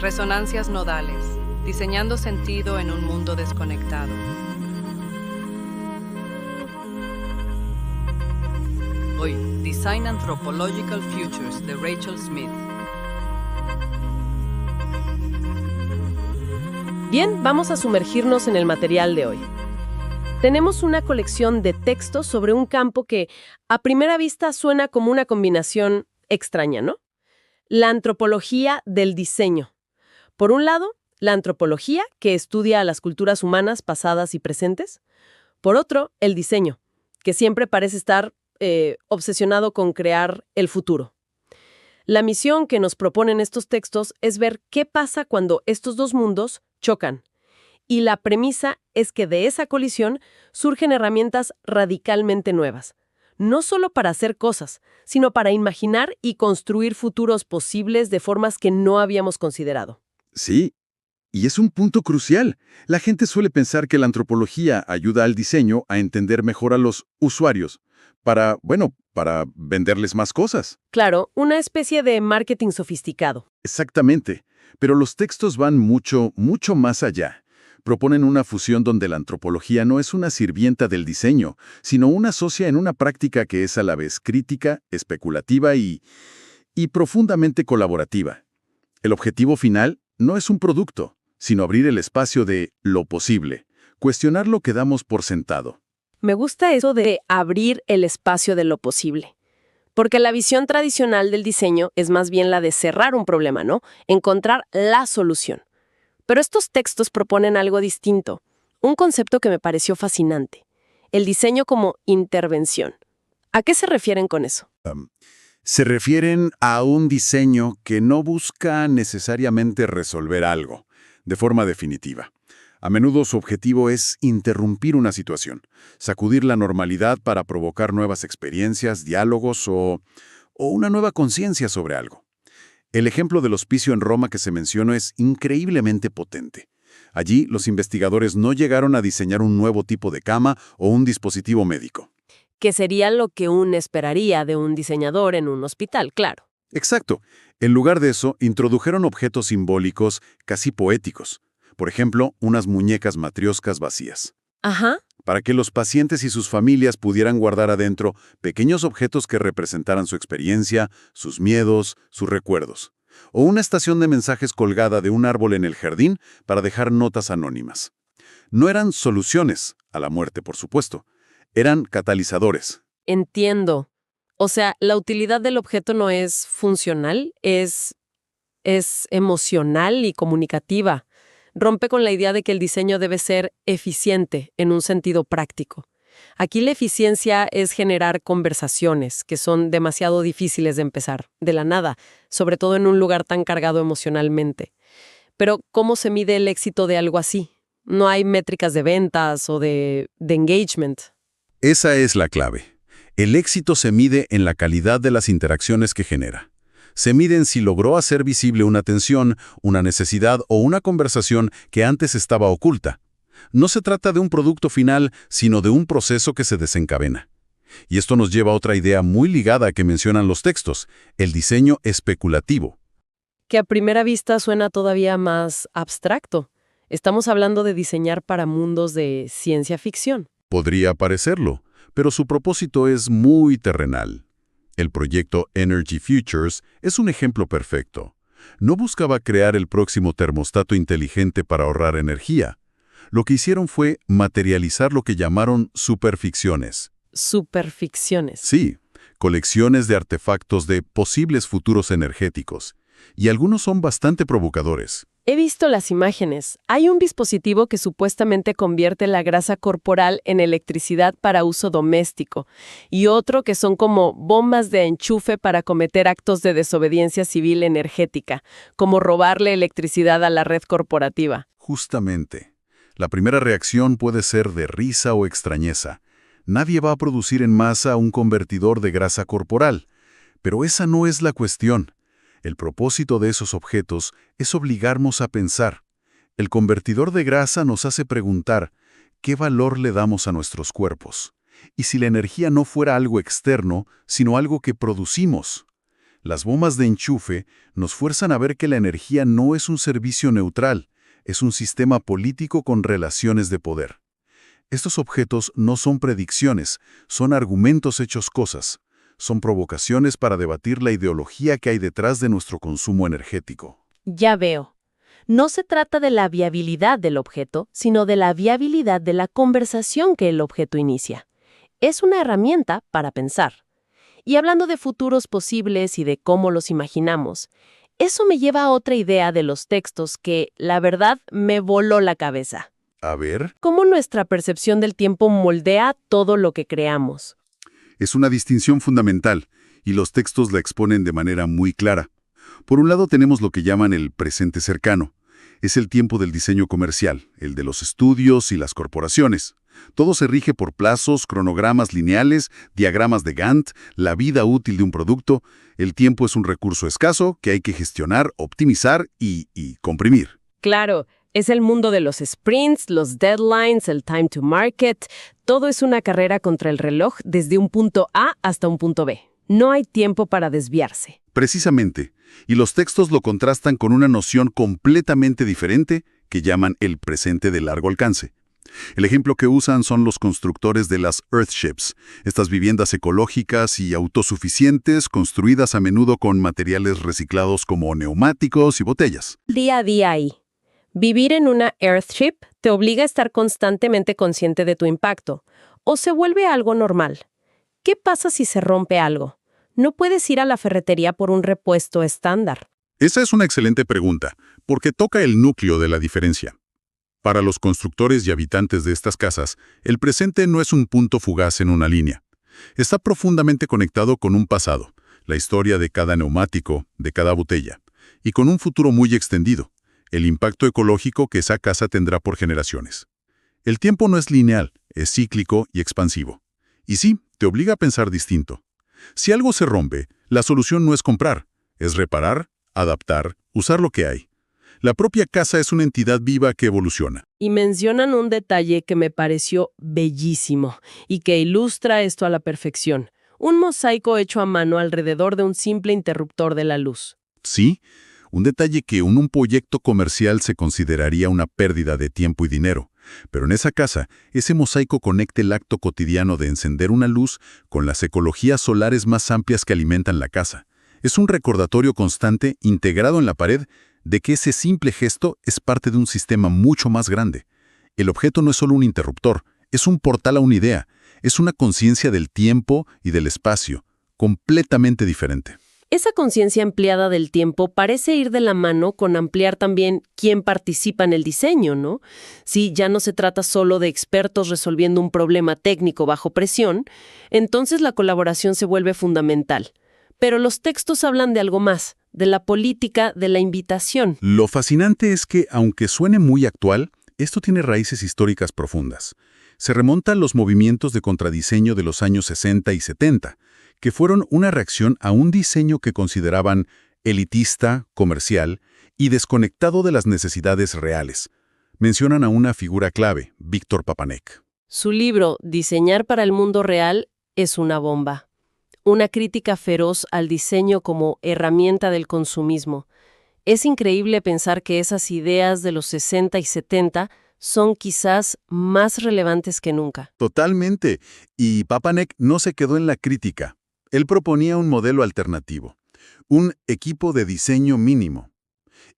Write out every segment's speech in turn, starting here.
Resonancias nodales, diseñando sentido en un mundo desconectado. Hoy, Design Anthropological Futures de Rachel Smith. Bien, vamos a sumergirnos en el material de hoy. Tenemos una colección de textos sobre un campo que a primera vista suena como una combinación extraña, ¿no? La antropología del diseño. Por un lado, la antropología, que estudia a las culturas humanas pasadas y presentes. Por otro, el diseño, que siempre parece estar obsesionado con crear el futuro. La misión que nos proponen estos textos es ver qué pasa cuando estos dos mundos chocan. Y la premisa es que de esa colisión surgen herramientas radicalmente nuevas. No solo para hacer cosas, sino para imaginar y construir futuros posibles de formas que no habíamos considerado. Sí, y es un punto crucial. La gente suele pensar que la antropología ayuda al diseño a entender mejor a los usuarios, para venderles más cosas. Claro, una especie de marketing sofisticado. Exactamente, pero los textos van mucho, mucho más allá. Proponen una fusión donde la antropología no es una sirvienta del diseño, sino una socia en una práctica que es a la vez crítica, especulativa y profundamente colaborativa. El objetivo final no es un producto, sino abrir el espacio de lo posible, cuestionar lo que damos por sentado. Me gusta eso de abrir el espacio de lo posible. Porque la visión tradicional del diseño es más bien la de cerrar un problema, ¿no? Encontrar la solución. Pero estos textos proponen algo distinto, un concepto que me pareció fascinante, el diseño como intervención. ¿A qué se refieren con eso? Se refieren a un diseño que no busca necesariamente resolver algo, de forma definitiva. A menudo su objetivo es interrumpir una situación, sacudir la normalidad para provocar nuevas experiencias, diálogos o una nueva conciencia sobre algo. El ejemplo del hospicio en Roma que se mencionó es increíblemente potente. Allí, los investigadores no llegaron a diseñar un nuevo tipo de cama o un dispositivo médico. Que sería lo que uno esperaría de un diseñador en un hospital, claro. Exacto. En lugar de eso, introdujeron objetos simbólicos casi poéticos. Por ejemplo, unas muñecas matrioscas vacías. Ajá. Para que los pacientes y sus familias pudieran guardar adentro pequeños objetos que representaran su experiencia, sus miedos, sus recuerdos. O una estación de mensajes colgada de un árbol en el jardín para dejar notas anónimas. No eran soluciones a la muerte, por supuesto. Eran catalizadores. Entiendo. O sea, la utilidad del objeto no es funcional, es emocional y comunicativa. Rompe con la idea de que el diseño debe ser eficiente en un sentido práctico. Aquí la eficiencia es generar conversaciones que son demasiado difíciles de empezar, de la nada, sobre todo en un lugar tan cargado emocionalmente. Pero, ¿cómo se mide el éxito de algo así? No hay métricas de ventas o de engagement. Esa es la clave. El éxito se mide en la calidad de las interacciones que genera. Se mide en si logró hacer visible una tensión, una necesidad o una conversación que antes estaba oculta. No se trata de un producto final, sino de un proceso que se desencadena. Y esto nos lleva a otra idea muy ligada que mencionan los textos, el diseño especulativo. Que a primera vista suena todavía más abstracto. Estamos hablando de diseñar para mundos de ciencia ficción. Podría parecerlo, pero su propósito es muy terrenal. El proyecto Energy Futures es un ejemplo perfecto. No buscaba crear el próximo termostato inteligente para ahorrar energía. Lo que hicieron fue materializar lo que llamaron superficciones. Superficciones. Sí, colecciones de artefactos de posibles futuros energéticos. Y algunos son bastante provocadores. He visto las imágenes. Hay un dispositivo que supuestamente convierte la grasa corporal en electricidad para uso doméstico y otro que son como bombas de enchufe para cometer actos de desobediencia civil energética, como robarle electricidad a la red corporativa. Justamente. La primera reacción puede ser de risa o extrañeza. Nadie va a producir en masa un convertidor de grasa corporal. Pero esa no es la cuestión. El propósito de esos objetos es obligarnos a pensar. El convertidor de grasa nos hace preguntar ¿qué valor le damos a nuestros cuerpos? Y si la energía no fuera algo externo, sino algo que producimos. Las bombas de enchufe nos fuerzan a ver que la energía no es un servicio neutral, es un sistema político con relaciones de poder. Estos objetos no son predicciones, son argumentos hechos cosas. Son provocaciones para debatir la ideología que hay detrás de nuestro consumo energético. Ya veo. No se trata de la viabilidad del objeto, sino de la viabilidad de la conversación que el objeto inicia. Es una herramienta para pensar. Y hablando de futuros posibles y de cómo los imaginamos, eso me lleva a otra idea de los textos que, la verdad, me voló la cabeza. A ver, Cómo nuestra percepción del tiempo moldea todo lo que creamos. es una distinción fundamental, y los textos la exponen de manera muy clara. Por un lado tenemos lo que llaman el presente cercano. Es el tiempo del diseño comercial, el de los estudios y las corporaciones. Todo se rige por plazos, cronogramas lineales, diagramas de Gantt, la vida útil de un producto. El tiempo es un recurso escaso que hay que gestionar, optimizar y comprimir. Claro, es el mundo de los sprints, los deadlines, el time to market. Todo es una carrera contra el reloj desde un punto A hasta un punto B. No hay tiempo para desviarse. Precisamente, y los textos lo contrastan con una noción completamente diferente que llaman el presente de largo alcance. El ejemplo que usan son los constructores de las Earthships, estas viviendas ecológicas y autosuficientes construidas a menudo con materiales reciclados como neumáticos y botellas. Día a día ahí. Vivir en una Earthship te obliga a estar constantemente consciente de tu impacto, o se vuelve algo normal. ¿Qué pasa si se rompe algo? No puedes ir a la ferretería por un repuesto estándar. Esa es una excelente pregunta, porque toca el núcleo de la diferencia. Para los constructores y habitantes de estas casas, el presente no es un punto fugaz en una línea. Está profundamente conectado con un pasado, la historia de cada neumático, de cada botella, y con un futuro muy extendido, el impacto ecológico que esa casa tendrá por generaciones. El tiempo no es lineal, es cíclico y expansivo. Y sí, te obliga a pensar distinto. Si algo se rompe, la solución no es comprar, es reparar, adaptar, usar lo que hay. La propia casa es una entidad viva que evoluciona. Y mencionan un detalle que me pareció bellísimo y que ilustra esto a la perfección. Un mosaico hecho a mano alrededor de un simple interruptor de la luz. Sí, un detalle que en un proyecto comercial se consideraría una pérdida de tiempo y dinero. Pero en esa casa, ese mosaico conecta el acto cotidiano de encender una luz con las ecologías solares más amplias que alimentan la casa. Es un recordatorio constante, integrado en la pared, de que ese simple gesto es parte de un sistema mucho más grande. El objeto no es solo un interruptor, es un portal a una idea, es una conciencia del tiempo y del espacio, completamente diferente. Esa conciencia ampliada del tiempo parece ir de la mano con ampliar también quién participa en el diseño, ¿no? Si ya no se trata solo de expertos resolviendo un problema técnico bajo presión, entonces la colaboración se vuelve fundamental. Pero los textos hablan de algo más, de la política de la invitación. Lo fascinante es que, aunque suene muy actual, esto tiene raíces históricas profundas. Se remonta a los movimientos de contradiseño de los años 60 y 70, que fueron una reacción a un diseño que consideraban elitista, comercial y desconectado de las necesidades reales. Mencionan a una figura clave, Víctor Papanek. Su libro, Diseñar para el mundo real, es una bomba. Una crítica feroz al diseño como herramienta del consumismo. Es increíble pensar que esas ideas de los 60 y 70 son quizás más relevantes que nunca. Totalmente. Y Papanek no se quedó en la crítica. Él proponía un modelo alternativo, un equipo de diseño mínimo.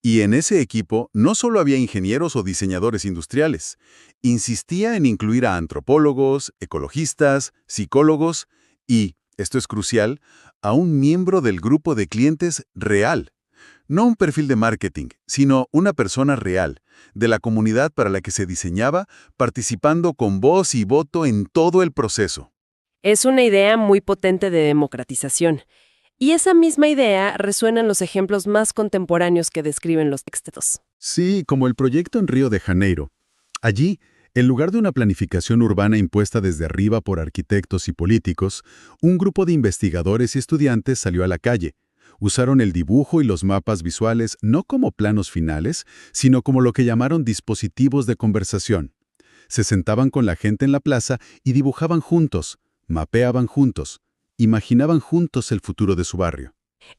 Y en ese equipo no solo había ingenieros o diseñadores industriales. Insistía en incluir a antropólogos, ecologistas, psicólogos y, esto es crucial, a un miembro del grupo de clientes real. No un perfil de marketing, sino una persona real, de la comunidad para la que se diseñaba, participando con voz y voto en todo el proceso. Es una idea muy potente de democratización. Y esa misma idea resuena en los ejemplos más contemporáneos que describen los textos. Sí, como el proyecto en Río de Janeiro. Allí, en lugar de una planificación urbana impuesta desde arriba por arquitectos y políticos, un grupo de investigadores y estudiantes salió a la calle. Usaron el dibujo y los mapas visuales no como planos finales, sino como lo que llamaron dispositivos de conversación. Se sentaban con la gente en la plaza y dibujaban juntos, mapeaban juntos, imaginaban juntos el futuro de su barrio.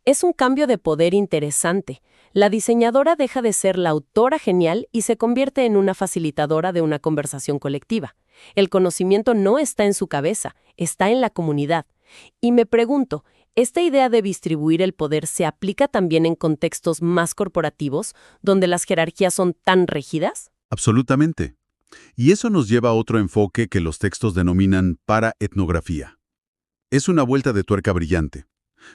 Es un cambio de poder interesante. La diseñadora deja de ser la autora genial y se convierte en una facilitadora de una conversación colectiva. El conocimiento no está en su cabeza, está en la comunidad. Y me pregunto, ¿esta idea de distribuir el poder se aplica también en contextos más corporativos, donde las jerarquías son tan rígidas? Absolutamente. Y eso nos lleva a otro enfoque que los textos denominan paraetnografía. Es una vuelta de tuerca brillante.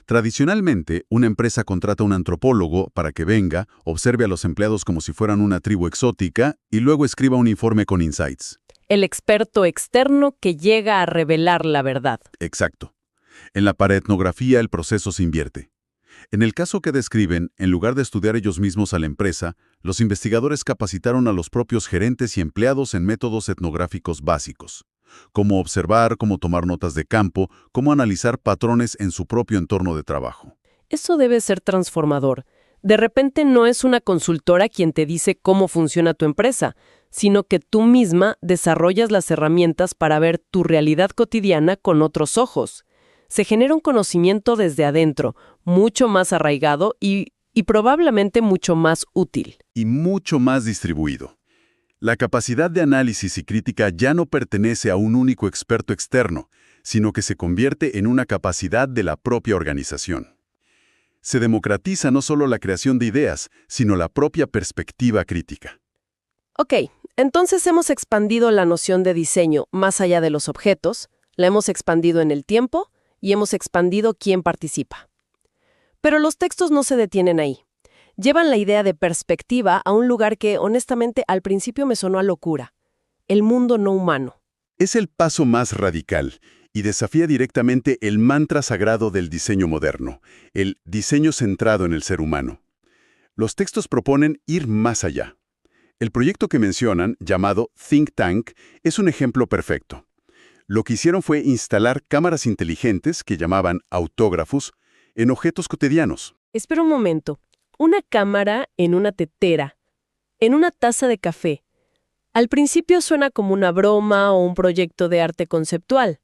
Tradicionalmente, una empresa contrata a un antropólogo para que venga, observe a los empleados como si fueran una tribu exótica y luego escriba un informe con insights. El experto externo que llega a revelar la verdad. Exacto. En la paraetnografía el proceso se invierte. En el caso que describen, en lugar de estudiar ellos mismos a la empresa, los investigadores capacitaron a los propios gerentes y empleados en métodos etnográficos básicos. Cómo observar, cómo tomar notas de campo, cómo analizar patrones en su propio entorno de trabajo. Eso debe ser transformador. De repente no es una consultora quien te dice cómo funciona tu empresa, sino que tú misma desarrollas las herramientas para ver tu realidad cotidiana con otros ojos. Se genera un conocimiento desde adentro, mucho más arraigado y probablemente mucho más útil. Y mucho más distribuido. La capacidad de análisis y crítica ya no pertenece a un único experto externo, sino que se convierte en una capacidad de la propia organización. Se democratiza no solo la creación de ideas, sino la propia perspectiva crítica. Ok, entonces hemos expandido la noción de diseño más allá de los objetos, la hemos expandido en el tiempo y hemos expandido quién participa. Pero los textos no se detienen ahí. Llevan la idea de perspectiva a un lugar que, honestamente, al principio me sonó a locura. El mundo no humano. Es el paso más radical y desafía directamente el mantra sagrado del diseño moderno, el diseño centrado en el ser humano. Los textos proponen ir más allá. El proyecto que mencionan, llamado Think Tank, es un ejemplo perfecto. Lo que hicieron fue instalar cámaras inteligentes, que llamaban autógrafos, en objetos cotidianos. Espera un momento. Una cámara en una tetera, en una taza de café. Al principio suena como una broma o un proyecto de arte conceptual.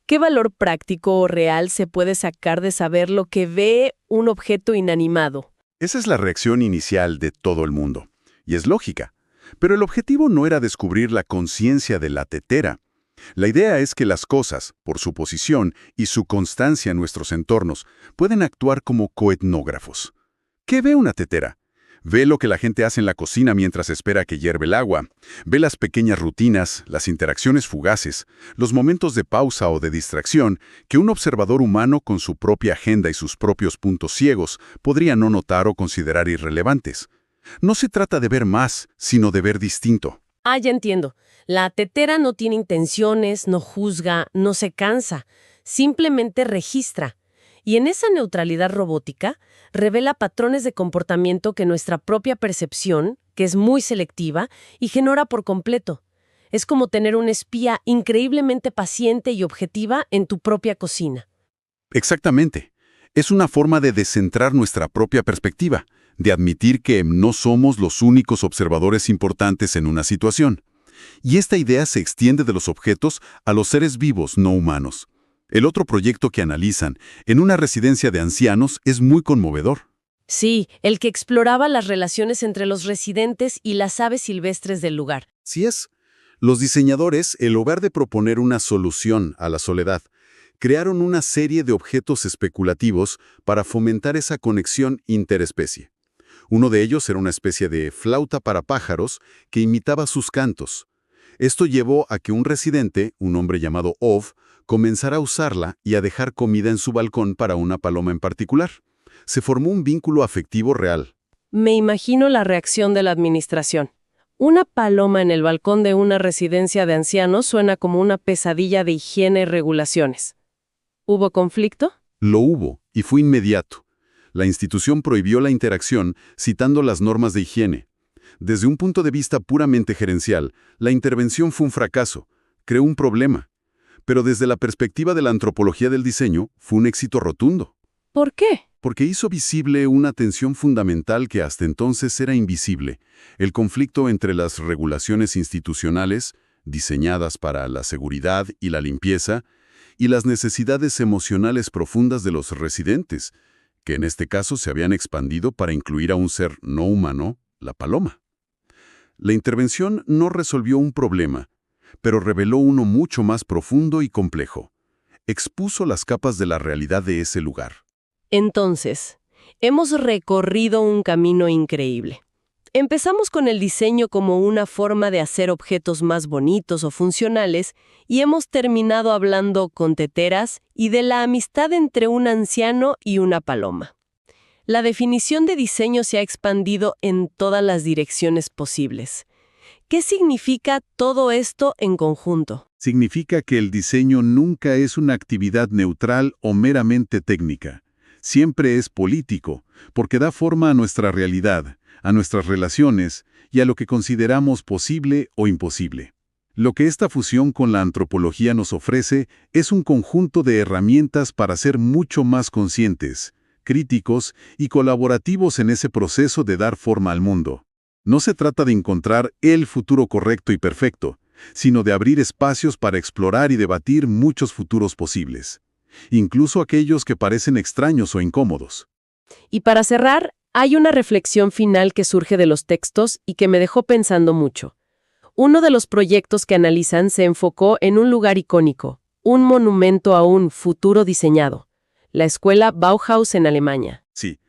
¿Qué valor práctico o real se puede sacar de saber lo que ve un objeto inanimado? Esa es la reacción inicial de todo el mundo. Y es lógica. Pero el objetivo no era descubrir la conciencia de la tetera. La idea es que las cosas, por su posición y su constancia en nuestros entornos, pueden actuar como coetnógrafos. ¿Qué ve una tetera? Ve lo que la gente hace en la cocina mientras espera que hierve el agua. Ve las pequeñas rutinas, las interacciones fugaces, los momentos de pausa o de distracción que un observador humano con su propia agenda y sus propios puntos ciegos podría no notar o considerar irrelevantes. No se trata de ver más, sino de ver distinto. Ah, ya entiendo. La tetera no tiene intenciones, no juzga, no se cansa. Simplemente registra. Y en esa neutralidad robótica, revela patrones de comportamiento que nuestra propia percepción, que es muy selectiva, ignora por completo. Es como tener una espía increíblemente paciente y objetiva en tu propia cocina. Exactamente. Es una forma de descentrar nuestra propia perspectiva, de admitir que no somos los únicos observadores importantes en una situación. Y esta idea se extiende de los objetos a los seres vivos no humanos. El otro proyecto que analizan, en una residencia de ancianos, es muy conmovedor. Sí, el que exploraba las relaciones entre los residentes y las aves silvestres del lugar. Sí es. Los diseñadores, en lugar de proponer una solución a la soledad, crearon una serie de objetos especulativos para fomentar esa conexión interespecie. Uno de ellos era una especie de flauta para pájaros que imitaba sus cantos. Esto llevó a que un residente, un hombre llamado Ov, comenzara a usarla y a dejar comida en su balcón para una paloma en particular. Se formó un vínculo afectivo real. Me imagino la reacción de la administración. Una paloma en el balcón de una residencia de ancianos suena como una pesadilla de higiene y regulaciones. ¿Hubo conflicto? Lo hubo, y fue inmediato. La institución prohibió la interacción citando las normas de higiene. Desde un punto de vista puramente gerencial, la intervención fue un fracaso, creó un problema. Pero desde la perspectiva de la antropología del diseño, fue un éxito rotundo. ¿Por qué? Porque hizo visible una tensión fundamental que hasta entonces era invisible, el conflicto entre las regulaciones institucionales, diseñadas para la seguridad y la limpieza, y las necesidades emocionales profundas de los residentes, que en este caso se habían expandido para incluir a un ser no humano, la paloma. La intervención no resolvió un problema, pero reveló uno mucho más profundo y complejo. Expuso las capas de la realidad de ese lugar. Entonces, hemos recorrido un camino increíble. Empezamos con el diseño como una forma de hacer objetos más bonitos o funcionales y hemos terminado hablando con teteras y de la amistad entre un anciano y una paloma. La definición de diseño se ha expandido en todas las direcciones posibles. ¿Qué significa todo esto en conjunto? Significa que el diseño nunca es una actividad neutral o meramente técnica. Siempre es político, porque da forma a nuestra realidad, a nuestras relaciones y a lo que consideramos posible o imposible. Lo que esta fusión con la antropología nos ofrece es un conjunto de herramientas para ser mucho más conscientes, críticos y colaborativos en ese proceso de dar forma al mundo. No se trata de encontrar el futuro correcto y perfecto, sino de abrir espacios para explorar y debatir muchos futuros posibles, incluso aquellos que parecen extraños o incómodos. Y para cerrar, hay una reflexión final que surge de los textos y que me dejó pensando mucho. Uno de los proyectos que analizan se enfocó en un lugar icónico, un monumento a un futuro diseñado, la escuela Bauhaus en Alemania. Sí,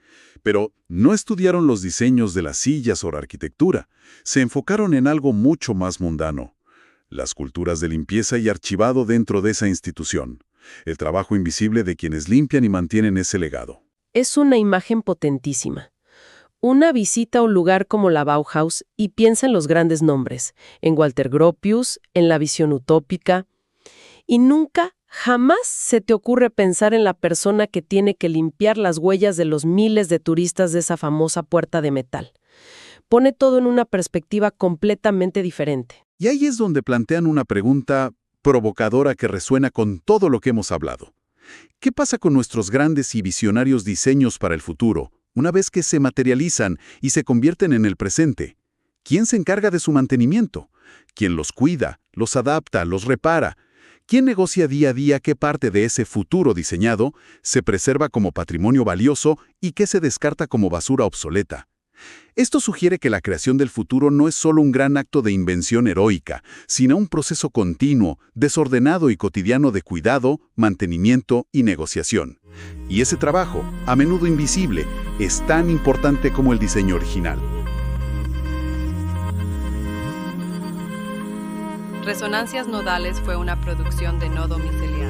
pero no estudiaron los diseños de las sillas o la arquitectura, se enfocaron en algo mucho más mundano, las culturas de limpieza y archivado dentro de esa institución, el trabajo invisible de quienes limpian y mantienen ese legado. Es una imagen potentísima. Una visita a un lugar como la Bauhaus y piensa en los grandes nombres, en Walter Gropius, en la visión utópica, y nunca, jamás se te ocurre pensar en la persona que tiene que limpiar las huellas de los miles de turistas de esa famosa puerta de metal. Pone todo en una perspectiva completamente diferente. Y ahí es donde plantean una pregunta provocadora que resuena con todo lo que hemos hablado. ¿Qué pasa con nuestros grandes y visionarios diseños para el futuro, una vez que se materializan y se convierten en el presente? ¿Quién se encarga de su mantenimiento? ¿Quién los cuida, los adapta, los repara? ¿Quién negocia día a día qué parte de ese futuro diseñado se preserva como patrimonio valioso y qué se descarta como basura obsoleta? Esto sugiere que la creación del futuro no es solo un gran acto de invención heroica, sino un proceso continuo, desordenado y cotidiano de cuidado, mantenimiento y negociación. Y ese trabajo, a menudo invisible, es tan importante como el diseño original. Resonancias Nodales fue una producción de Nodo Micelial.